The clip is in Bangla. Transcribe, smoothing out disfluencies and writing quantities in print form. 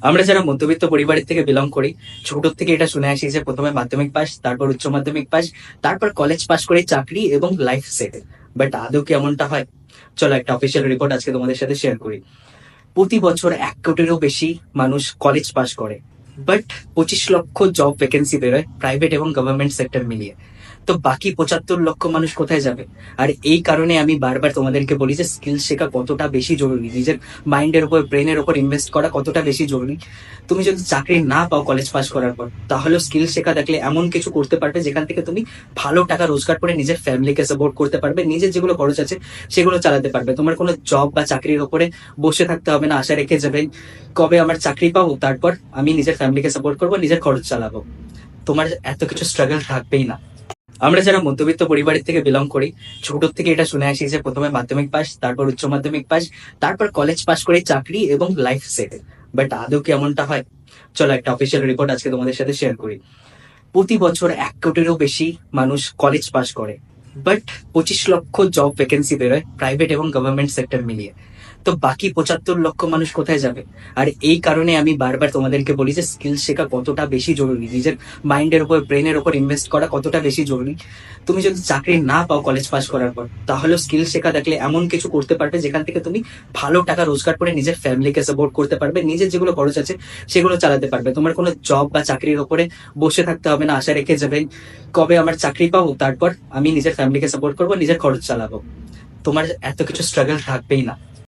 আমরা যারা মধ্যবিত্ত পরিবারের থেকে বিলং করি, ছোট থেকে এটা শুনে আসি যে প্রথমে মাধ্যমিক পাস, তারপর উচ্চ মাধ্যমিক পাস, তারপর কলেজ পাস করে চাকরি এবং লাইফ সেট। বাট আদৌ কি এমনটা হয়? চলো একটা অফিসিয়াল রিপোর্ট আজকে তোমাদের সাথে শেয়ার করি। প্রতি বছর 1 কোটিরও বেশি মানুষ কলেজ পাস করে, বাট 25 লক্ষ জব ভ্যাকেন্সি বেরোয় প্রাইভেট এবং গভর্নমেন্ট সেক্টর মিলিয়ে। তো বাকি 75 লক্ষ মানুষ কোথায় যাবে? আর এই কারণে আমি বারবার তোমাদেরকে বলি যে স্কিল শেখা কতটা বেশি জরুরি, নিজের মাইন্ডের উপর, ব্রেনের উপর ইনভেস্ট করা কতটা বেশি জরুরি। তুমি যদি চাকরি না পাও কলেজ পাস করার পর, তাহলে স্কিল শেখা দেখলে এমন কিছু করতে পারবে যেখান থেকে তুমি ভালো টাকা রোজগার করে নিজের ফ্যামিলিকে সাপোর্ট করতে পারবে, নিজের যেগুলো খরচ আছে সেগুলো চালাতে পারবে। তোমার কোনো জব বা চাকরির উপরে বসে থাকতে হবে না, আশা রেখে যাবে কবে আমার চাকরি পাবো, তারপর আমি নিজের ফ্যামিলিকে সাপোর্ট করবো, নিজের খরচ চালাবো। তোমার এত কিছু স্ট্রাগল থাকবেই না। আমরা যারা মধ্যবিত্ত পরিবারের থেকে বিলং করি, ছোট থেকে এটা শুনে আসি যে প্রথমে মাধ্যমিক পাস, তারপর উচ্চ মাধ্যমিক পাস, তারপর কলেজ পাস করে চাকরি এবং লাইফ সেট। বাট আদৌ কি এমনটা হয়? চলো একটা অফিসিয়াল রিপোর্ট আজকে তোমাদের সাথে শেয়ার করি। প্রতি বছর 1 কোটিরও বেশি মানুষ কলেজ পাস করে, বাট 25 লক্ষ জব ভ্যাকেন্সি বেরোয় প্রাইভেট এবং গভর্নমেন্ট সেক্টর মিলিয়ে। তো বাকি 75 লক্ষ মানুষ কোথায় যাবে? আর এই কারণে আমি বারবার তোমাদেরকে বলি যে স্কিল শেখা কতটা বেশি জরুরি, নিজের মাইন্ডের উপর, ব্রেনের উপর ইনভেস্ট করা কতটা বেশি জরুরি। তুমি যদি চাকরি না পাও কলেজ পাস করার পর, তাহলে স্কিল শেখা দেখলে এমন কিছু করতে পারবে যেখান থেকে তুমি ভালো টাকা রোজগার করে নিজের ফ্যামিলিকে সাপোর্ট করতে পারবে, নিজের যেগুলো খরচ আছে সেগুলো চালাতে পারবে। তোমার কোনো জব বা চাকরির উপরে বসে থাকতে হবে না, আশা রেখে যাবে কবে আমার চাকরি পাবো, তারপর আমি নিজের ফ্যামিলিকে সাপোর্ট করবো, নিজের খরচ চালাবো। তোমার এত কিছু স্ট্রাগল থাকবেই না।